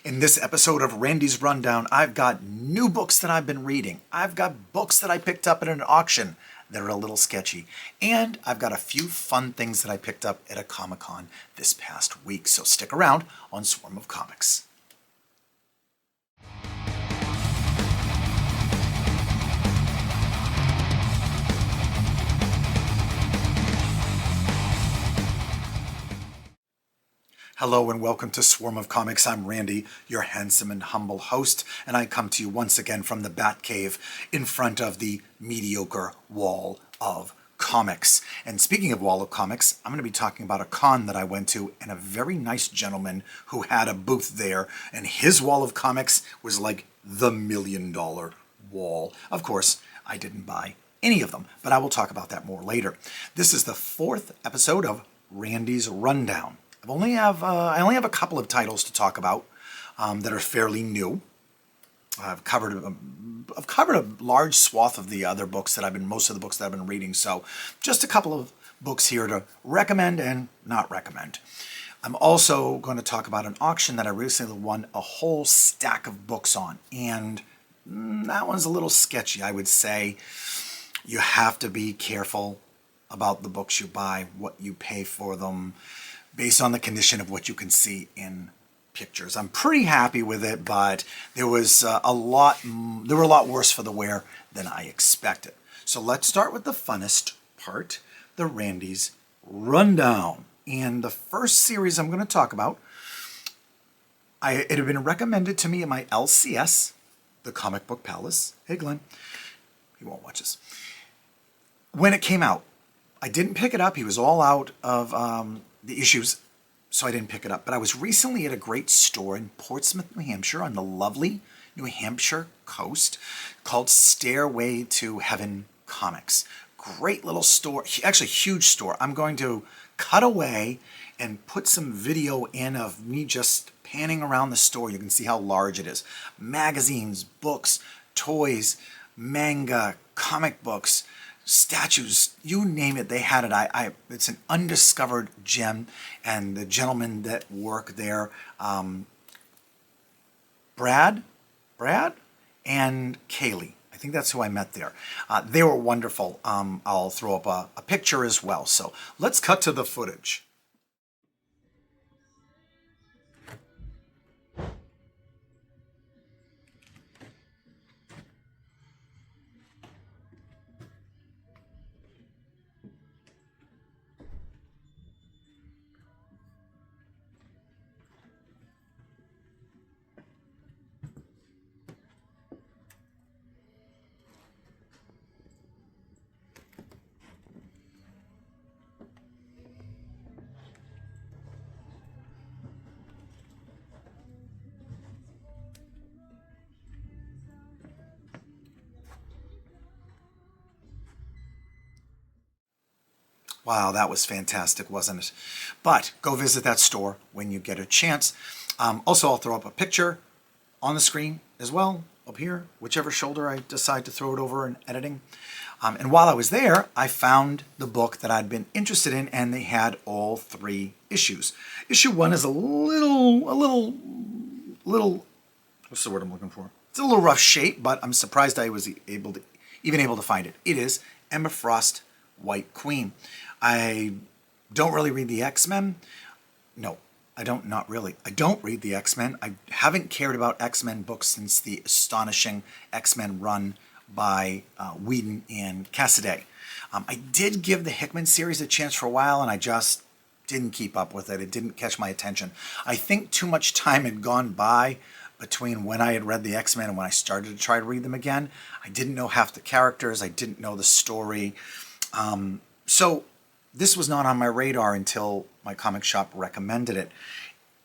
In this episode of Randy's Rundown, I've got new books that I've been reading. I've got books that I picked up at an auction that are a little sketchy. And I've got a few fun things that I picked up at a Comic-Con this past week. So stick around on Swarm of Comics. Hello and welcome to Swarm of Comics. I'm Randy, your handsome and humble host, and I come to you once again from the Batcave in front of the mediocre wall of comics. And speaking of wall of comics, I'm going to be talking about a con that I went to and a very nice gentleman who had a booth there, and his wall of comics was like the $1 million wall. Of course, I didn't buy any of them, but I will talk about that more later. This is the 4th episode of Randy's Rundown. I only have a couple of titles to talk about that are fairly new. I've covered a large swath of the other books that most of the books that I've been reading. So just a couple of books here to recommend and not recommend. I'm also going to talk about an auction that I recently won a whole stack of books on, and that one's a little sketchy. I would say you have to be careful about the books you buy, what you pay for them, based on the condition of what you can see in pictures. I'm pretty happy with it, but there was a lot worse for the wear than I expected. So let's start with the funnest part, the Randy's Rundown. And the first series I'm going to talk about, it had been recommended to me in my LCS, the Comic Book Palace. Hey, Glenn. He won't watch this. When it came out, I didn't pick it up. He was all out of the issues, so I didn't pick it up. But I was recently at a great store in Portsmouth, New Hampshire, on the lovely New Hampshire coast, called Stairway to Heaven Comics. Great little store, actually huge store. I'm going to cut away and put some video in of me just panning around the store. You can see how large it is. Magazines, books, toys, manga, comic books, statues, you name it, they had it. It's an undiscovered gem, and the gentlemen that work there, Brad and Kaylee, I think that's who I met there. They were wonderful. I'll throw up a picture as well. So let's cut to the footage. Wow, that was fantastic, wasn't it? But go visit that store when you get a chance. Also, I'll throw up a picture on the screen as well, up here, whichever shoulder I decide to throw it over in editing. And while I was there, I found the book that I'd been interested in, and they had all 3 issues. Issue 1 is a little, what's the word I'm looking for? It's a little rough shape, but I'm surprised I was able to find it. It is Emma Frost, White Queen. I don't really read the X-Men. No, I don't, not really. I don't read the X-Men. I haven't cared about X-Men books since the Astonishing X-Men run by Whedon and Cassaday. I did give the Hickman series a chance for a while, and I just didn't keep up with it. It didn't catch my attention. I think too much time had gone by between when I had read the X-Men and when I started to try to read them again. I didn't know half the characters. I didn't know the story. So this was not on my radar until my comic shop recommended it.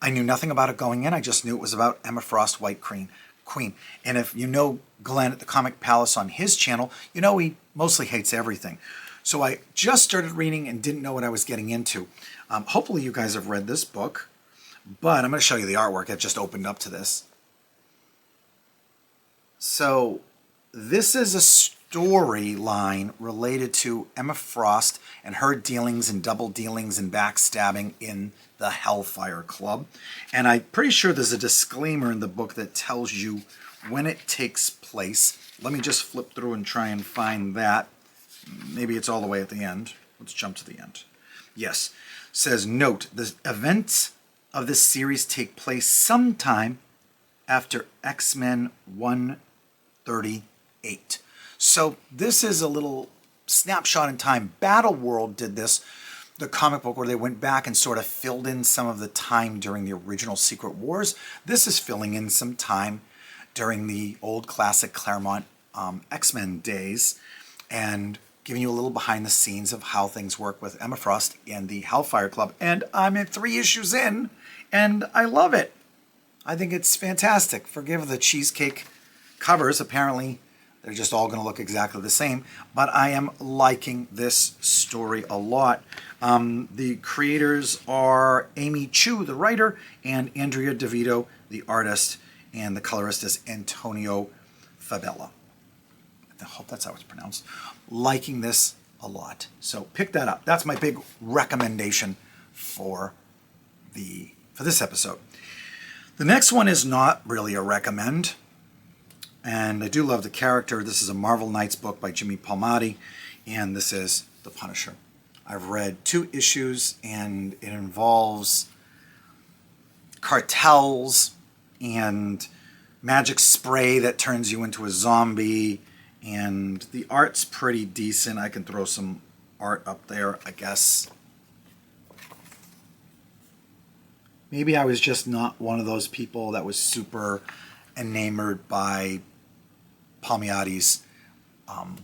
I knew nothing about it going in. I just knew it was about Emma Frost, White Queen. And if you know Glenn at the Comic Palace on his channel, you know he mostly hates everything. So I just started reading and didn't know what I was getting into. Hopefully you guys have read this book, but I'm going to show you the artwork. It just opened up to this. So this is a storyline related to Emma Frost and her dealings and double dealings and backstabbing in the Hellfire Club. And I'm pretty sure there's a disclaimer in the book that tells you when it takes place. Let me just flip through and try and find that. Maybe it's all the way at the end. Let's jump to the end. Yes. Says, note, the events of this series take place sometime after X-Men 138. So this is a little snapshot in time. Battle World did this, the comic book where they went back and sort of filled in some of the time during the original Secret Wars. This is filling in some time during the old classic Claremont X-Men days and giving you a little behind the scenes of how things work with Emma Frost and the Hellfire Club. And I'm at 3 issues in, and I love it. I think it's fantastic. Forgive the cheesecake covers. Apparently, they're just all going to look exactly the same. But I am liking this story a lot. The creators are Amy Chu, the writer, and Andrea DeVito, the artist. And the colorist is Antonio Fabella. I hope that's how it's pronounced. Liking this a lot. So pick that up. That's my big recommendation for this episode. The next one is not really a recommend. And I do love the character. This is a Marvel Knights book by Jimmy Palmiotti. And this is The Punisher. I've read 2 issues and it involves cartels and magic spray that turns you into a zombie, and the art's pretty decent. I can throw some art up there, I guess. Maybe I was just not one of those people that was super enamored by Palmiotti's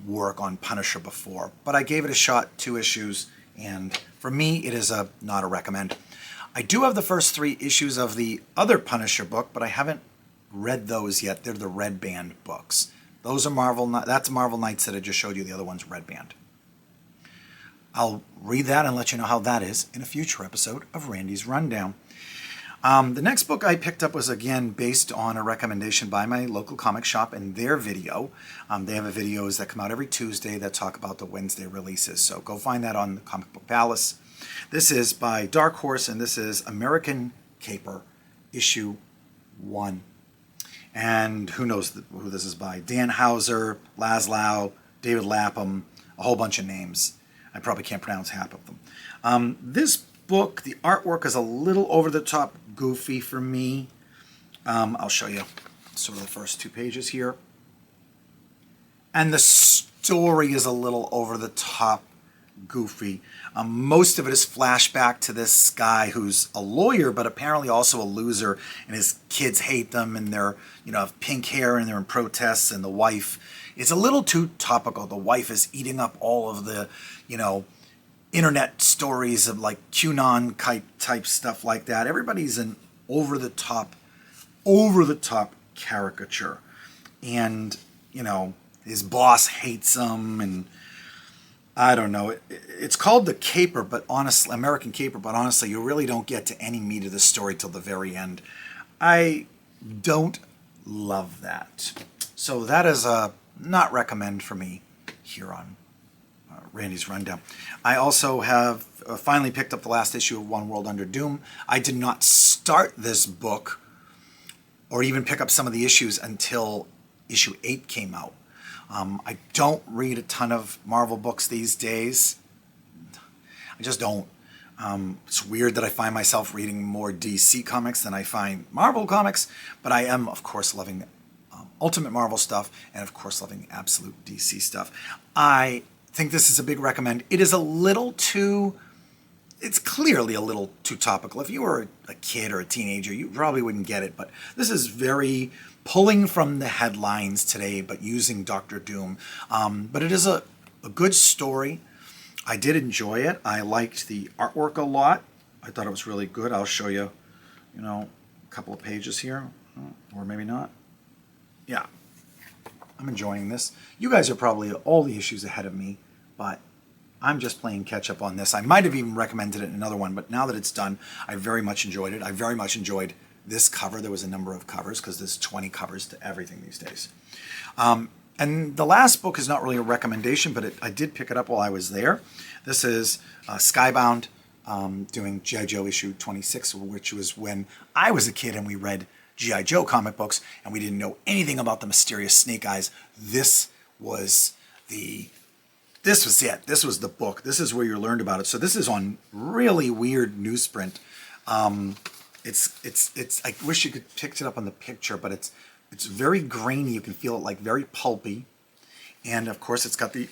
work on Punisher before, but I gave it a shot, 2 issues, and for me it is not a recommend. I do have the first 3 issues of the other Punisher book, but I haven't read those yet. They're the Red Band books. Those are that's Marvel Knights that I just showed you. The other one's Red Band. I'll read that and let you know how that is in a future episode of Randy's Rundown. The next book I picked up was, again, based on a recommendation by my local comic shop and their video. They have videos that come out every Tuesday that talk about the Wednesday releases. So go find that on the Comic Book Palace. This is by Dark Horse, and this is American Caper, issue 1. And who knows who this is by? Dan Houser, Laszlo, David Lapham, a whole bunch of names. I probably can't pronounce half of them. This book, the artwork is a little over-the-top goofy for me. I'll show you sort of the first 2 pages here. And the story is a little over-the-top goofy. Most of it is flashback to this guy who's a lawyer, but apparently also a loser, and his kids hate them, and they're, have pink hair, and they're in protests, and the wife is a little too topical. The wife is eating up all of the, internet stories of like QAnon type stuff like that. Everybody's an over-the-top caricature, and, his boss hates him, and I don't know. It's called the Caper, but honestly, American Caper, but honestly, you really don't get to any meat of the story till the very end. I don't love that. So that is a not recommend for me here on Randy's Rundown. I also have finally picked up the last issue of One World Under Doom. I did not start this book or even pick up some of the issues until issue 8 came out. I don't read a ton of Marvel books these days. I just don't. It's weird that I find myself reading more DC comics than I find Marvel comics, but I am, of course, loving Ultimate Marvel stuff and, of course, loving Absolute DC stuff. I think this is a big recommend. It is it's clearly a little too topical. If you were a kid or a teenager, you probably wouldn't get it, but this is very pulling from the headlines today, but using Dr. Doom. But it is a good story. I did enjoy it. I liked the artwork a lot. I thought it was really good. I'll show you, a couple of pages here, or maybe not. Yeah, I'm enjoying this. You guys are probably all the issues ahead of me, but I'm just playing catch up on this. I might have even recommended it in another one, but now that it's done, I very much enjoyed it. I very much enjoyed this cover. There was a number of covers because there's 20 covers to everything these days. And the last book is not really a recommendation, but I did pick it up while I was there. This is Skybound, doing G.I. Joe issue 26, which was when I was a kid and we read G.I. Joe comic books and we didn't know anything about the mysterious Snake Eyes. This was it. This was the book. This is where you learned about it. So this is on really weird newsprint. It's. I wish you could pick it up on the picture, but it's very grainy. You can feel it like very pulpy, and of course it's got the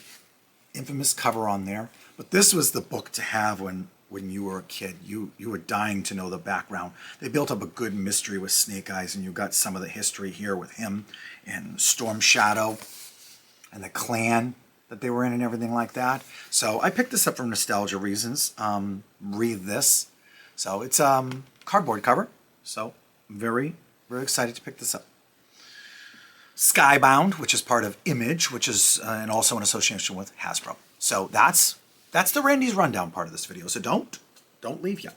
infamous cover on there. But this was the book to have when you were a kid. You were dying to know the background. They built up a good mystery with Snake Eyes, and you got some of the history here with him and Storm Shadow and the clan that they were in and everything like that. So I picked this up for nostalgia reasons. Read this. So it's cardboard cover. So very, very excited to pick this up. Skybound, which is part of Image, which is and also in association with Hasbro. So that's the Randy's Rundown part of this video. So don't leave yet.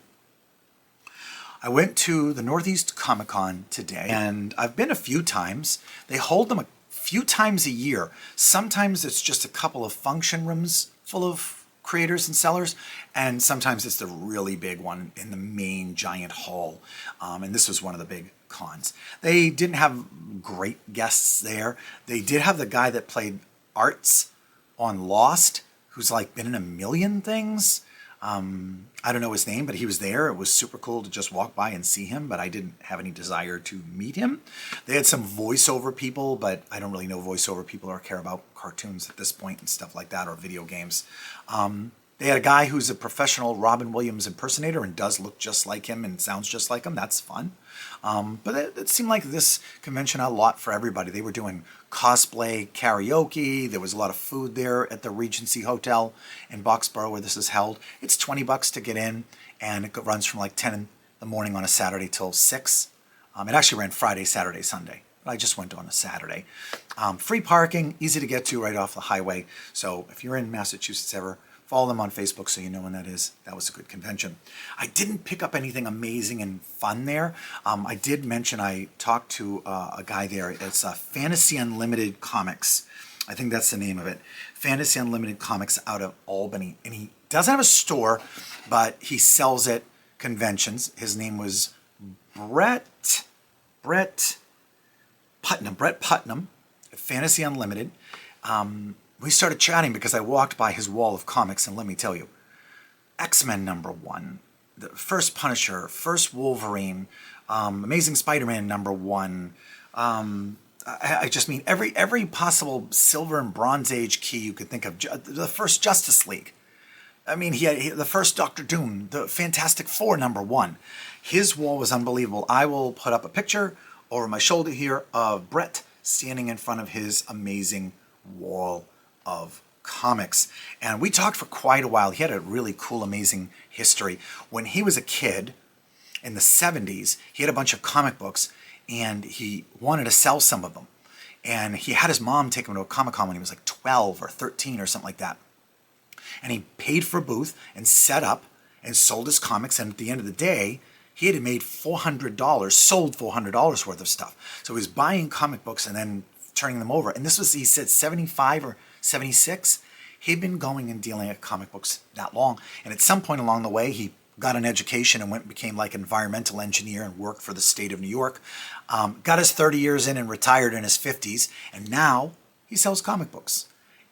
I went to the Northeast Comic Con today, and I've been a few times. They hold them a few times a year. Sometimes it's just a couple of function rooms full of creators and sellers, and sometimes it's the really big one in the main giant hall. And this was one of the big cons. They didn't have great guests there. They did have the guy that played Arts on Lost, who's like been in a million things. I don't know his name, but he was there. It was super cool to just walk by and see him, but I didn't have any desire to meet him. They had some voiceover people, but I don't really know voiceover people or care about cartoons at this point and stuff like that, or video games. They had a guy who's a professional Robin Williams impersonator and does look just like him and sounds just like him. That's fun. But it seemed like this convention had a lot for everybody. They were doing cosplay karaoke. There was a lot of food there at the Regency Hotel in Boxborough where this is held. It's $20 to get in, and it runs from like 10 in the morning on a Saturday till 6. It actually ran Friday, Saturday, Sunday. But I just went on a Saturday. Free parking, easy to get to right off the highway. So if you're in Massachusetts ever, follow them on Facebook so you know when that is. That was a good convention. I didn't pick up anything amazing and fun there. I did mention I talked to a guy there. It's Fantasy Unlimited Comics. I think that's the name of it. Fantasy Unlimited Comics out of Albany. And he doesn't have a store, but he sells at conventions. His name was Brett Putnam at Fantasy Unlimited. We started chatting because I walked by his wall of comics, and let me tell you, X-Men #1, the first Punisher, first Wolverine, Amazing Spider-Man #1. I just mean every possible Silver and Bronze Age key you could think of. The first Justice League. I mean, he had the first Doctor Doom, the Fantastic Four #1. His wall was unbelievable. I will put up a picture over my shoulder here of Brett standing in front of his amazing wall of comics. And we talked for quite a while. He had a really cool, amazing history. When he was a kid in the 70s, he had a bunch of comic books and he wanted to sell some of them. And he had his mom take him to a Comic-Con when he was like 12 or 13 or something like that. And he paid for a booth and set up and sold his comics. And at the end of the day, he had made $400, sold $400 worth of stuff. So he was buying comic books and then turning them over. And this was, he said, 75 or 76. He'd been going and dealing at comic books that long. And at some point along the way, he got an education and went and became like an environmental engineer and worked for the state of New York. Got his 30 years in and retired in his 50s. And now he sells comic books.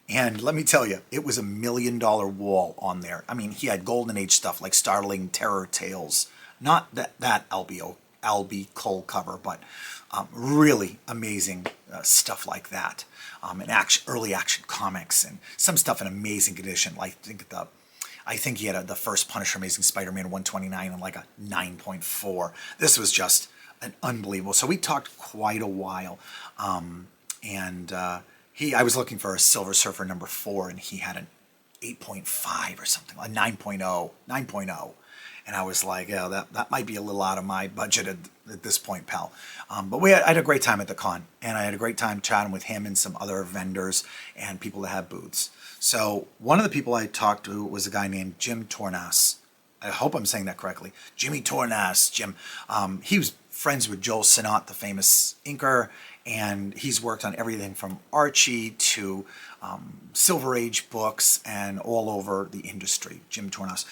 And let me tell you, it was $1 million wall on there. I mean, he had Golden Age stuff like Startling Terror Tales. Not that Albie Cole cover, but really amazing stuff like that. And early action comics and some stuff in amazing condition. Like I think he had the first Punisher Amazing Spider-Man 129 and like a 9.4. This was just an unbelievable. So we talked quite a while. I was looking for a Silver Surfer #4, and he had an 8.5 or something, a 9.0. And I was like, yeah, that might be a little out of my budget at this point, pal. But I had a great time at the con, and I had a great time chatting with him and some other vendors and people that have booths. So one of the people I talked to was a guy named Jim Tornas. I hope I'm saying that correctly. Jimmy Tornas, Jim. He was friends with Joel Sinnott, the famous inker, And he's worked on everything from Archie to Silver Age books and all over the industry, Jim Tornos.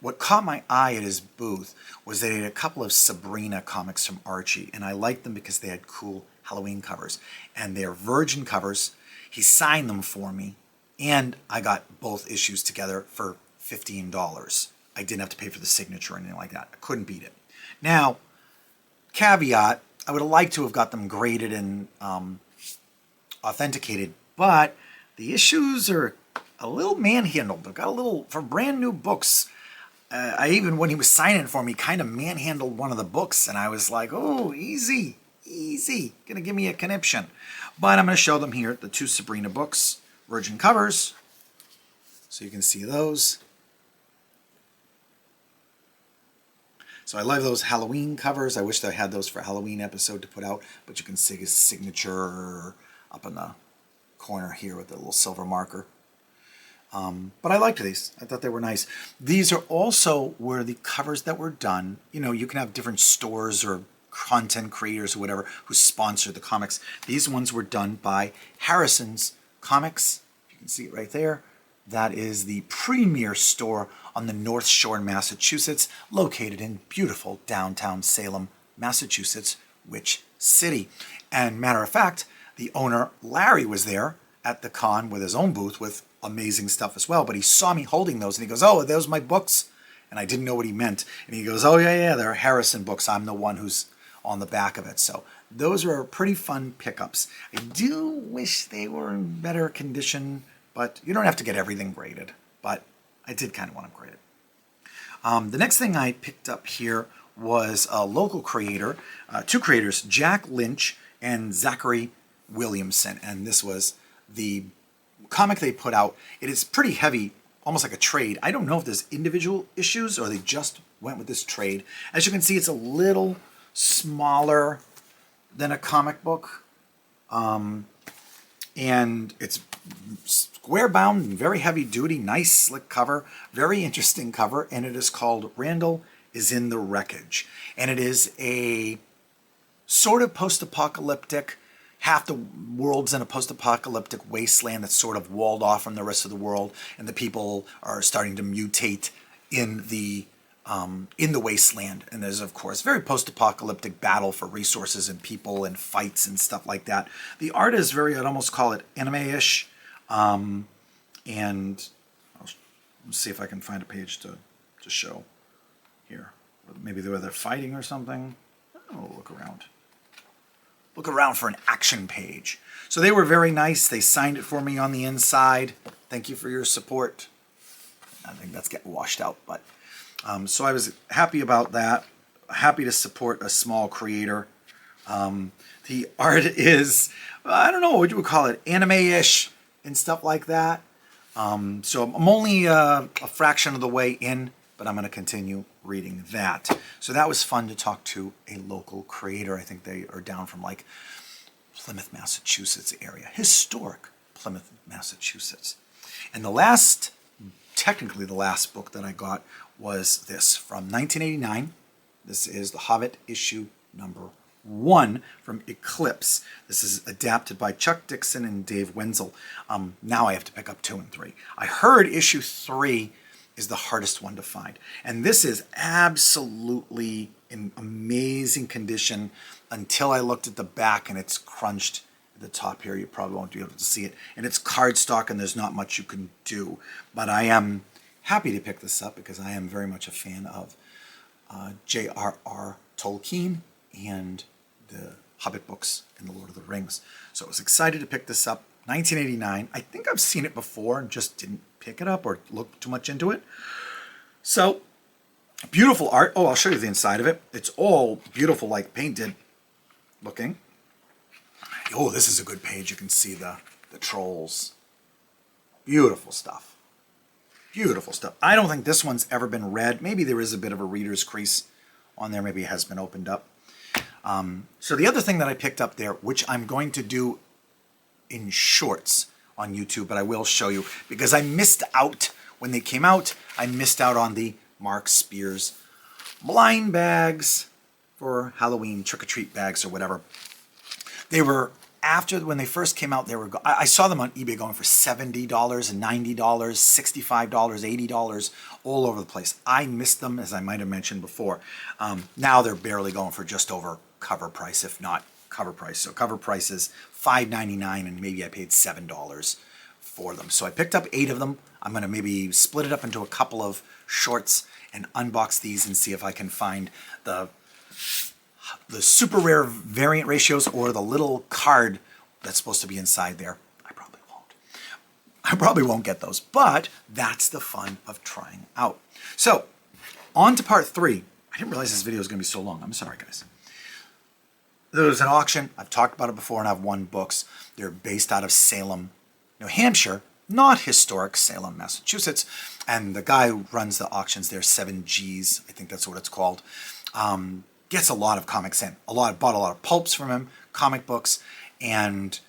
What caught my eye at his booth was that he had a couple of Sabrina comics from Archie, and I liked them because they had cool Halloween covers. And they're virgin covers. He signed them for me, and I got both issues together for $15. I didn't have to pay for the signature or anything like that. I couldn't beat it. Now, caveat, I would have liked to have got them graded and authenticated, but the issues are a little manhandled. They've got a little, for brand new books, I even, when he was signing for me, kind of manhandled one of the books, and I was like, oh, easy, gonna give me a conniption. But I'm gonna show them here, the two Sabrina books, virgin covers, so you can see those. So I love those Halloween covers. I wish I had those for a Halloween episode to put out, but you can see his signature up in the corner here with the little silver marker. But I liked these. I thought they were nice. These are also where the covers that were done, you know, you can have different stores or content creators or whatever who sponsor the comics. These ones were done by Harrison's Comics. You can see it right there. That is the premier store on the North Shore in Massachusetts, located in beautiful downtown Salem, Massachusetts, Witch City. And matter of fact, the owner, Larry, was there at the con with his own booth with amazing stuff as well. But he saw me holding those and he goes, oh, are those my books? And I didn't know what he meant. And he goes, oh, yeah, they're Harrison books. I'm the one who's on the back of it. So those are pretty fun pickups. I do wish they were in better condition, but you don't have to get everything graded. But I did kind of want them graded. The next thing I picked up here was a local creator, two creators, Jack Lynch and Zachary Williamson. And this was the comic they put out. It is pretty heavy, almost like a trade. I don't know if there's individual issues or they just went with this trade. As you can see, it's a little smaller than a comic book. And it's square bound and very heavy duty, nice slick cover, very interesting cover, and it is called Randall the Wreckage. And it is a sort of post-apocalyptic, half the world's in a post-apocalyptic wasteland that's sort of walled off from the rest of the world, and the people are starting to mutate in the wasteland. And there's, of course, very post-apocalyptic battle for resources and people and fights and stuff like that. The art is very, I'd almost call it anime-ish. And let's see if I can find a page to show here. Maybe they're fighting or something. Oh, look around. Look around for an action page. So they were very nice. They signed it for me on the inside. Thank you for your support. I think that's getting washed out, but so I was happy about that. Happy to support a small creator. The art is, I don't know what you would call it, anime-ish and stuff like that. So I'm only a fraction of the way in, but I'm going to continue reading that. So that was fun to talk to a local creator. I think they are down from like Plymouth, Massachusetts area. Historic Plymouth, Massachusetts. And the last, technically the last book that I got was this from 1989. This is The Hobbit issue number 1 from Eclipse. This is adapted by Chuck Dixon and Dave Wenzel. Now I have to pick up 2 and 3. I heard issue 3 is the hardest one to find. And this is absolutely in amazing condition until I looked at the back and it's crunched at the top here. You probably won't be able to see it. And it's cardstock and there's not much you can do. But I am happy to pick this up because I am very much a fan of J.R.R. Tolkien and the Hobbit books and the Lord of the Rings. So I was excited to pick this up. 1989. I think I've seen it before and just didn't pick it up or look too much into it. So, beautiful art. Oh, I'll show you the inside of it. It's all beautiful, like painted looking. Oh, this is a good page. You can see the trolls. Beautiful stuff. Beautiful stuff. I don't think this one's ever been read. Maybe there is a bit of a reader's crease on there. Maybe it has been opened up. So the other thing that I picked up there, which I'm going to do in shorts on YouTube, but I will show you because I missed out when they came out. I missed out on the Mark Spears blind bags for Halloween, trick-or-treat bags or whatever. They were, after, when they first came out, they were, I saw them on eBay going for $70 and $90, $65, $80, all over the place. I missed them, as I might have mentioned before. Now they're barely going for just over cover price, if not cover price. So cover price is $5.99, and maybe I paid $7 for them. So I picked up 8 of them. I'm going to maybe split it up into a couple of shorts and unbox these and see if I can find the super rare variant ratios or the little card that's supposed to be inside there. I probably won't. I probably won't get those, but that's the fun of trying out. So on to part 3. I didn't realize this video was going to be so long. I'm sorry, guys. There was an auction. I've talked about it before, and I've won books. They're based out of Salem, New Hampshire, not historic Salem, Massachusetts. And the guy who runs the auctions there, 7Gs, I think that's what it's called, gets a lot of comics in. Bought a lot of pulps from him, comic books, and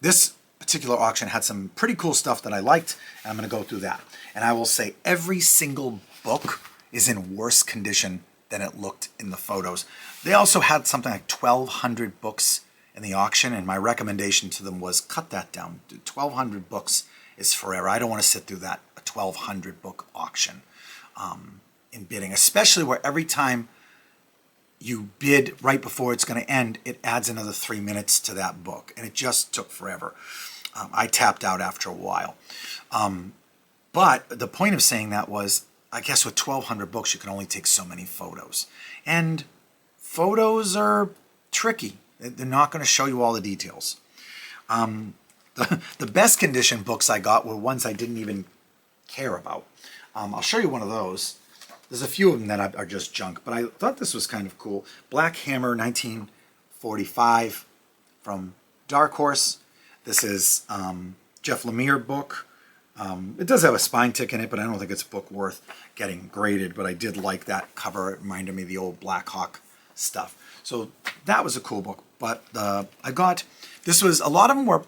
this particular auction had some pretty cool stuff that I liked, and I'm going to go through that. And I will say every single book is in worse condition than it looked in the photos. They also had something like 1,200 books in the auction, and my recommendation to them was cut that down. 1,200 books is forever. I don't want to sit through that, a 1,200 book auction in bidding, especially where every time you bid right before it's going to end, it adds another 3 minutes to that book, and it just took forever. I tapped out after a while. But the point of saying that was, I guess with 1,200 books, you can only take so many photos. And photos are tricky. They're not going to show you all the details. The best condition books I got were ones I didn't even care about. I'll show you one of those. There's a few of them that are just junk, but I thought this was kind of cool. Black Hammer, 1945, from Dark Horse. This is Jeff Lemire book. It does have a spine tick in it, but I don't think it's a book worth getting graded, but I did like that cover. It reminded me of the old Black Hawk stuff. So that was a cool book, but I got, this was, a lot of them were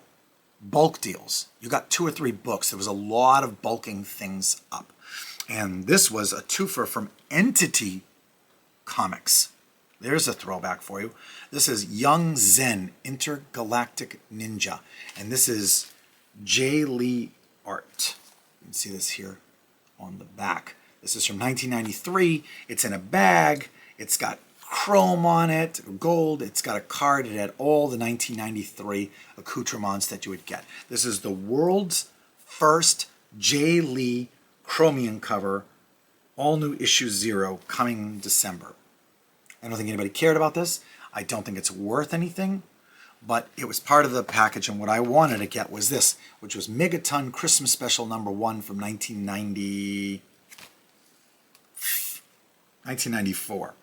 bulk deals. You got 2 or 3 books. There was a lot of bulking things up. And this was a twofer from Entity Comics. There's a throwback for you. This is Young Zen, Intergalactic Ninja. And this is J. Lee art. You can see this here on the back. This is from 1993. It's in a bag. It's got chrome on it, gold. It's got a card. It had all the 1993 accoutrements that you would get. This is the world's first J. Lee Chromium cover, all new issue 0, coming December. I don't think anybody cared about this. I don't think it's worth anything, but it was part of the package, and what I wanted to get was this, which was Megaton Christmas Special number 1 from 1994.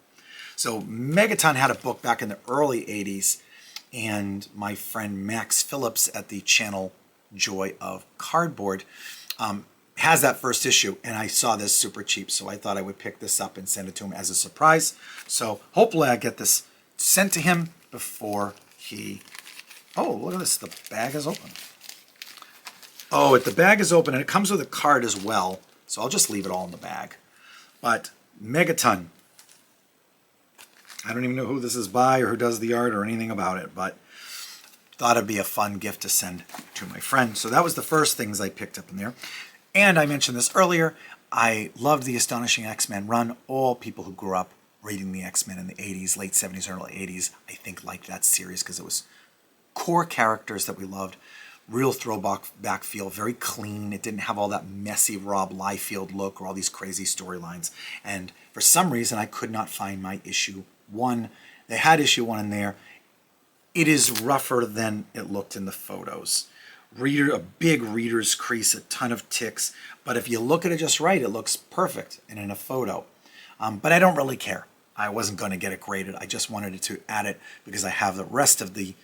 So Megaton had a book back in the early 80s, and my friend Max Phillips at the channel Joy of Cardboard has that first issue, and I saw this super cheap, so I thought I would pick this up and send it to him as a surprise. So hopefully I get this sent to him before he... Oh, look at this. The bag is open. Oh, the bag is open, and it comes with a card as well, so I'll just leave it all in the bag. But Megaton. I don't even know who this is by or who does the art or anything about it, but thought it'd be a fun gift to send to my friend. So that was the first things I picked up in there. And I mentioned this earlier, I loved the Astonishing X-Men run. All people who grew up reading the X-Men in the 80s, late 70s, early 80s, I think liked that series because it was core characters that we loved. Real throwback feel, very clean. It didn't have all that messy Rob Liefeld look or all these crazy storylines. And for some reason, I could not find my issue 1. They had issue 1 in there. It is rougher than it looked in the photos. A big reader's crease, a ton of ticks, but if you look at it just right, it looks perfect and in a photo. But I don't really care. I wasn't going to get it graded. I just wanted to add it because I have the rest of the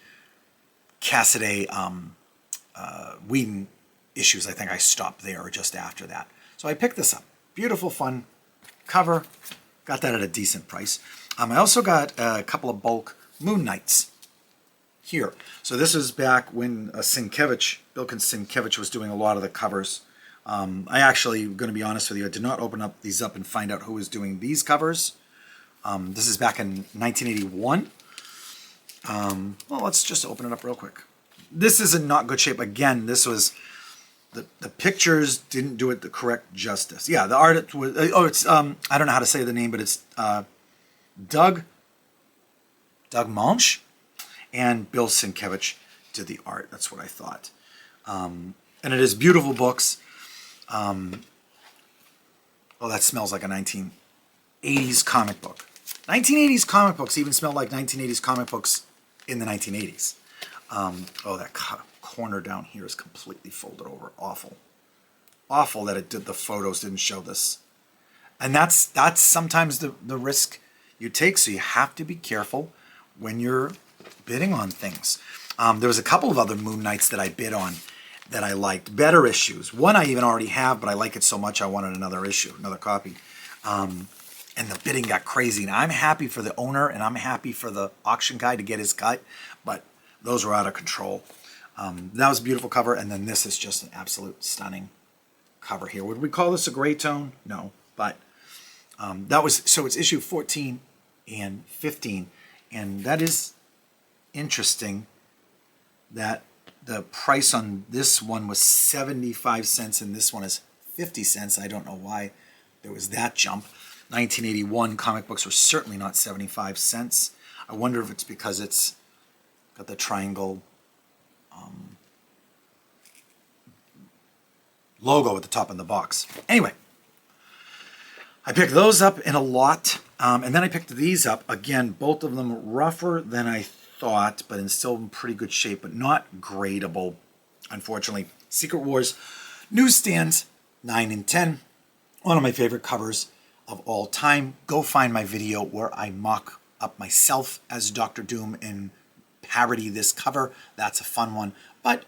Cassidy Whedon issues. I think I stopped there or just after that. So I picked this up. Beautiful, fun cover. Got that at a decent price. I also got a couple of bulk Moon Knights here. So this is back when Bilkin Sienkiewicz was doing a lot of the covers. I actually, going to be honest with you, I did not open up these up and find out who was doing these covers. This is back in 1981. Well, let's just open it up real quick. This is in not good shape. Again, this was, the pictures didn't do it the correct justice. Yeah, the art was, it's, I don't know how to say the name, but it's Doug Monch and Bill Sienkiewicz did the art. That's what I thought. And it is beautiful books. Oh, that smells like a 1980s comic book. 1980s comic books even smell like 1980s comic books in the 1980s. Oh, that corner down here is completely folded over. Awful. Awful that the photos didn't show this. And that's sometimes the risk you take, so you have to be careful when you're bidding on things. There was a couple of other Moon Knights that I bid on that I liked. Better issues. One I even already have, but I like it so much I wanted another issue, another copy. And the bidding got crazy. And I'm happy for the owner, and I'm happy for the auction guy to get his cut, but those were out of control. That was a beautiful cover, and then this is just an absolute stunning cover here. Would we call this a gray tone? No, but that was, so it's issue 14 and 15, and that is interesting that the price on this one was 75 cents and this one is 50 cents. I don't know why there was that jump. 1981 comic books were certainly not 75 cents. I wonder if it's because it's got the triangle logo at the top of the box. Anyway, I picked those up in a lot, and then I picked these up. Again, both of them rougher than I thought, but still in pretty good shape, but not gradable, unfortunately. Secret Wars newsstands, 9 and 10. One of my favorite covers of all time. Go find my video where I mock up myself as Dr. Doom and parody this cover. That's a fun one, but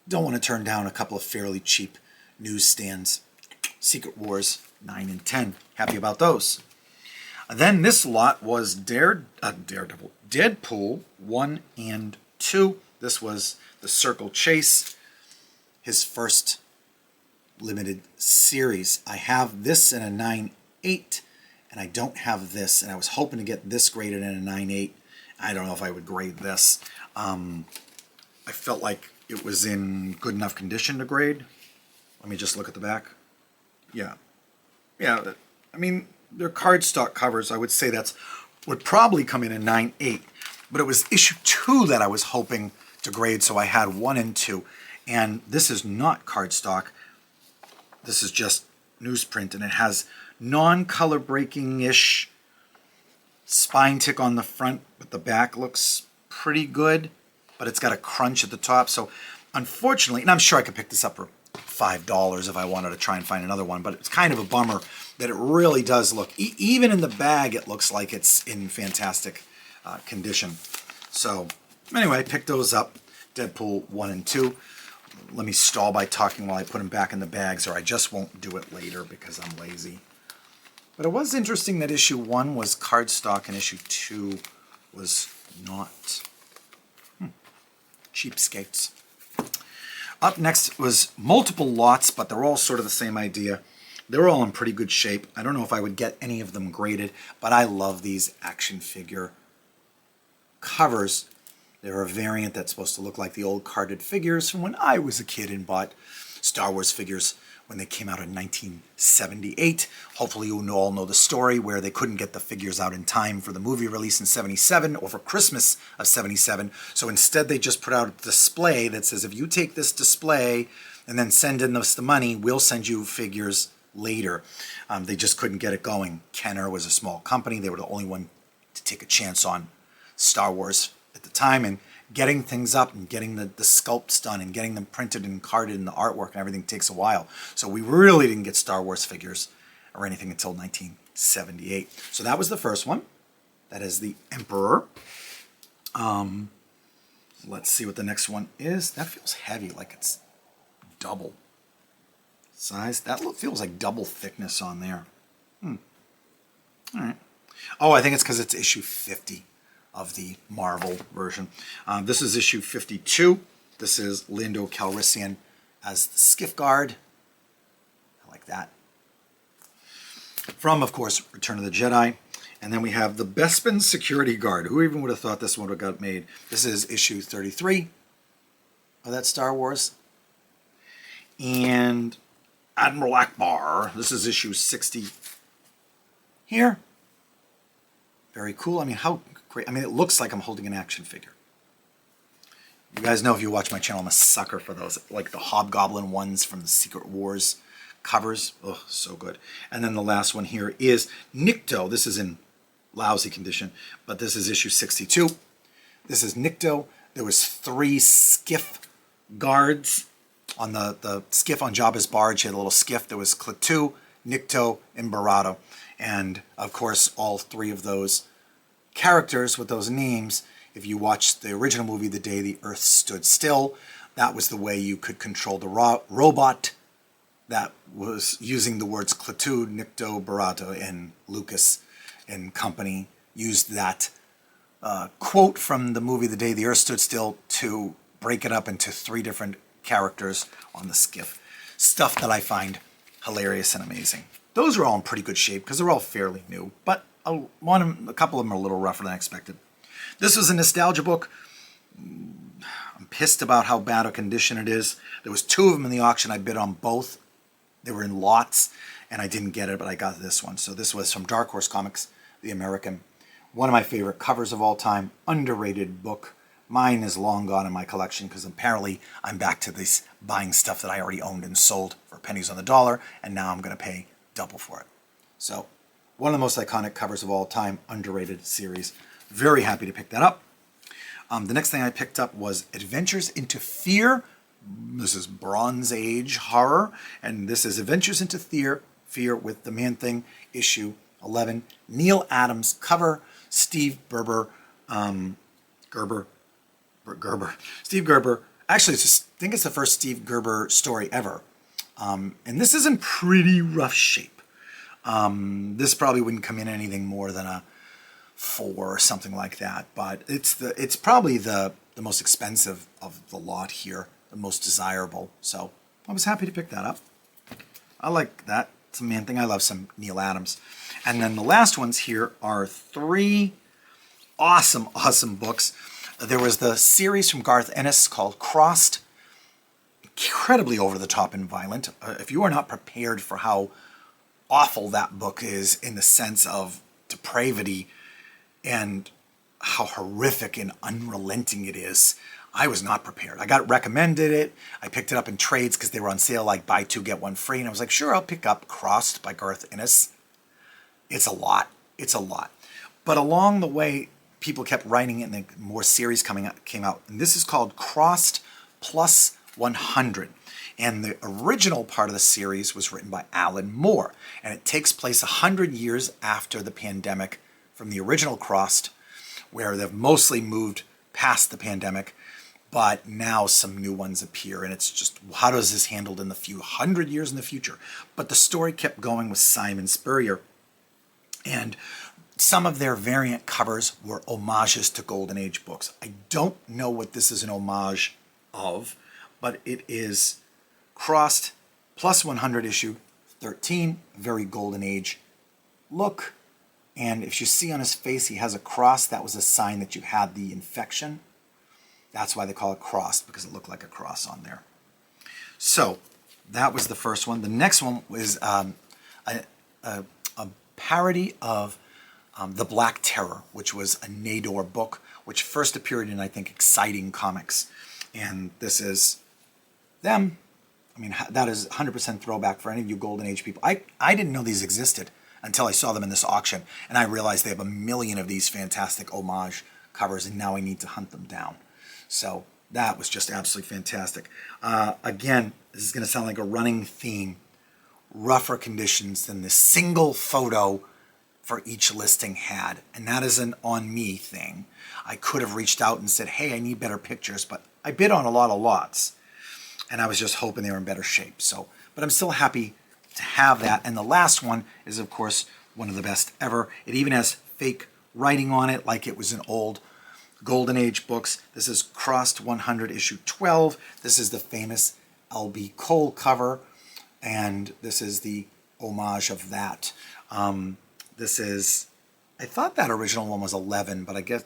don't want to turn down a couple of fairly cheap newsstands. Secret Wars 9 and 10. Happy about those. Then this lot was Daredevil, Deadpool 1 and 2. This was the Circle Chase, his first limited series. I have this in a 9.8, and I don't have this, and I was hoping to get this graded in a 9.8. I don't know if I would grade this. I felt like it was in good enough condition to grade. Let me just look at the back. Yeah. Yeah, I mean, they're cardstock covers. I would say that's would probably come in a 9.8. But it was issue 2 that I was hoping to grade, so I had 1 and 2. And this is not cardstock. This is just newsprint, and it has non-color breaking-ish spine tick on the front, but the back looks pretty good, but it's got a crunch at the top. So unfortunately, and I'm sure I could pick this up for $5 if I wanted to try and find another one, but it's kind of a bummer that it really does look, even in the bag, it looks like it's in fantastic condition. So anyway, I picked those up, Deadpool 1 and 2. Let me stall by talking while I put them back in the bags, or I just won't do it later because I'm lazy. But it was interesting that issue 1 was cardstock and issue 2 was not. Cheapskates. Up next was multiple lots, but they're all sort of the same idea. They're all in pretty good shape. I don't know if I would get any of them graded, but I love these action figure covers. They're a variant that's supposed to look like the old carded figures from when I was a kid and bought Star Wars figures when they came out in 1978. Hopefully you all know the story where they couldn't get the figures out in time for the movie release in 77 or for Christmas of 77. So instead they just put out a display that says, if you take this display and then send in us the money, we'll send you figures later. They just couldn't get it going. Kenner was a small company. They were the only one to take a chance on Star Wars at the time, and getting things up and getting the sculpts done and getting them printed and carded and the artwork and everything takes a while. So we really didn't get Star Wars figures or anything until 1978. So that was the first one. That is the Emperor. Let's see what the next one is. That feels heavy, like it's double size. That feels like double thickness on there. All right. Oh, I think it's because it's issue 50 of the Marvel version. This is issue 52. This is Lando Calrissian as the Skiff Guard. I like that. From, of course, Return of the Jedi. And then we have the Bespin Security Guard. Who even would have thought this one would have got made? This is issue 33 of that Star Wars. And Admiral Akbar. This is issue 60 here. Very cool. I mean, how great. I mean, it looks like I'm holding an action figure. You guys know if you watch my channel, I'm a sucker for those. Like the Hobgoblin ones from the Secret Wars covers. Oh, so good. And then the last one here is Nikto. This is in lousy condition, but this is issue 62. This is Nikto. There was 3 skiff guards on the skiff on Jabba's barge. He had a little skiff. There was Klaatu, Nikto, and Barato. And of course, all 3 of those characters with those names, if you watched the original movie, The Day the Earth Stood Still, that was the way you could control the robot that was using the words Klaatu, Nikto, Barato, and Lucas and company used that quote from the movie The Day the Earth Stood Still to break it up into 3 different characters on the skiff. Stuff that I find hilarious and amazing. Those are all in pretty good shape because they're all fairly new, but a couple of them are a little rougher than I expected. This was a nostalgia book. I'm pissed about how bad a condition it is. There was 2 of them in the auction. I bid on both. They were in lots, and I didn't get it, but I got this one. So this was from Dark Horse Comics, the American. One of my favorite covers of all time. Underrated book. Mine is long gone in my collection because apparently I'm back to this buying stuff that I already owned and sold for pennies on the dollar, and now I'm going to pay double for it. So one of the most iconic covers of all time, underrated series. Very happy to pick that up. The next thing I picked up was Adventures into Fear. This is Bronze Age horror, and this is Adventures into Fear with the Man-Thing, issue 11. Neil Adams cover, Steve Gerber. Steve Gerber. Actually, I think it's the first Steve Gerber story ever. And this is in pretty rough shape. This probably wouldn't come in anything more than a 4 or something like that, but it's probably the most expensive of the lot here, the most desirable. So I was happy to pick that up. I like that. It's a Man-Thing. I love some Neil Adams. And then the last ones here are 3 awesome books. There was the series from Garth Ennis called Crossed. Incredibly over-the-top and violent. If you are not prepared for how awful that book is in the sense of depravity and how horrific and unrelenting it is, I was not prepared. I got recommended it. I picked it up in trades because they were on sale, like buy 2, get 1 free. And I was like, sure, I'll pick up Crossed by Garth Ennis. It's a lot. It's a lot. But along the way, people kept writing it and more series came out. And this is called Crossed+100. And the original part of the series was written by Alan Moore. And it takes place 100 years after the pandemic from the original Crossed, where they've mostly moved past the pandemic, but now some new ones appear. And it's just, how does this handled in the few 100 years in the future? But the story kept going with Simon Spurrier. And some of their variant covers were homages to Golden Age books. I don't know what this is an homage of, but it is Crossed+100 issue 13, very Golden Age look. And if you see on his face, he has a cross. That was a sign that you had the infection. That's why they call it Crossed, because it looked like a cross on there. So that was the first one. The next one was a parody of The Black Terror, which was a Nador book, which first appeared in, I think, Exciting Comics. And this is them. I mean, that is 100% throwback for any of you Golden Age people. I didn't know these existed until I saw them in this auction, and I realized they have a million of these fantastic homage covers, and now I need to hunt them down. So that was just absolutely fantastic. Again, this is going to sound like a running theme. Rougher conditions than the single photo for each listing had, and that is an on me thing. I could have reached out and said, hey, I need better pictures, but I bid on a lot of lots, and I was just hoping they were in better shape. So, but I'm still happy to have that. And the last one is, of course, one of the best ever. It even has fake writing on it, like it was in old Golden Age books. This is Crossed+100 issue 12. This is the famous L.B. Cole cover, and this is the homage of that. This is I thought that original one was 11, but I guess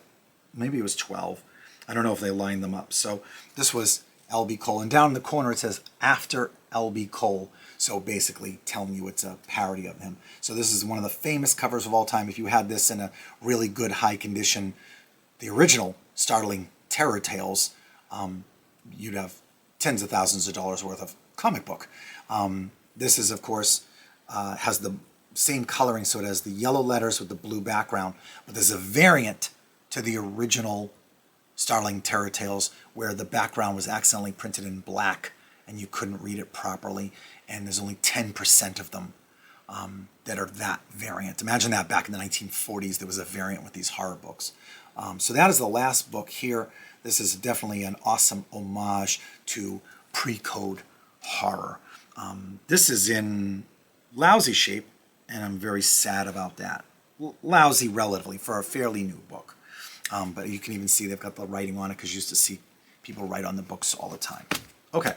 maybe it was 12. I don't know if they lined them up. So this was L.B. Cole. And down in the corner it says After L.B. Cole. So basically telling you it's a parody of him. So this is one of the famous covers of all time. If you had this in a really good high condition, the original Startling Terror Tales, you'd have tens of thousands of dollars worth of comic book. This is, of course, has the same coloring, so it has the yellow letters with the blue background, but there's a variant to the original Startling Terror Tales where the background was accidentally printed in black and you couldn't read it properly, and there's only 10% of them that are that variant. Imagine that back in the 1940s there was a variant with these horror books. So that is the last book here. This is definitely an awesome homage to pre-code horror. This is in lousy shape, and I'm very sad about that. Lousy relatively for a fairly new book. But you can even see they've got the writing on it because you used to see people write on the books all the time. Okay.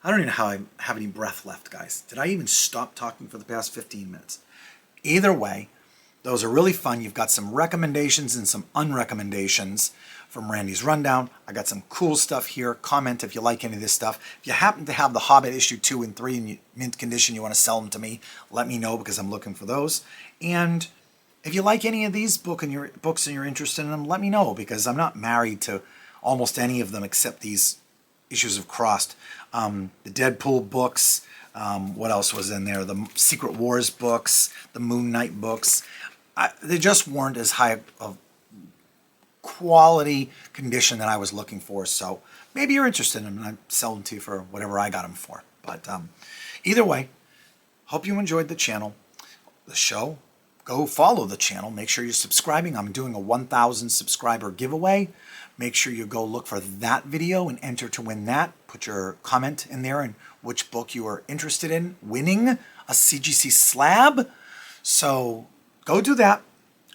I don't even know how I have any breath left, guys. Did I even stop talking for the past 15 minutes? Either way, those are really fun. You've got some recommendations and some unrecommendations from Randy's Rundown. I got some cool stuff here. Comment if you like any of this stuff. If you happen to have the Hobbit issue 2 and 3 in mint condition, you want to sell them to me, let me know because I'm looking for those. And if you like any of these books and you're interested in them, let me know because I'm not married to almost any of them except these issues of Crossed. The Deadpool books. What else was in there? The Secret Wars books, the Moon Knight books. They just weren't as high of quality condition that I was looking for. So maybe you're interested in them and I sell them to you for whatever I got them for. But either way, hope you enjoyed the channel, the show. Go follow the channel. Make sure you're subscribing. I'm doing a 1,000 subscriber giveaway. Make sure you go look for that video and enter to win that. Put your comment in there and which book you are interested in winning a CGC slab. So go do that.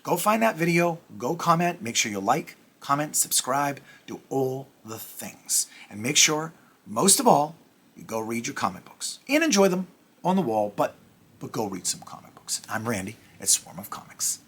Go find that video. Go comment. Make sure you like, comment, subscribe. Do all the things. And make sure, most of all, you go read your comic books. And enjoy them on the wall, but go read some comic books. I'm Randy at Swarm of Comics.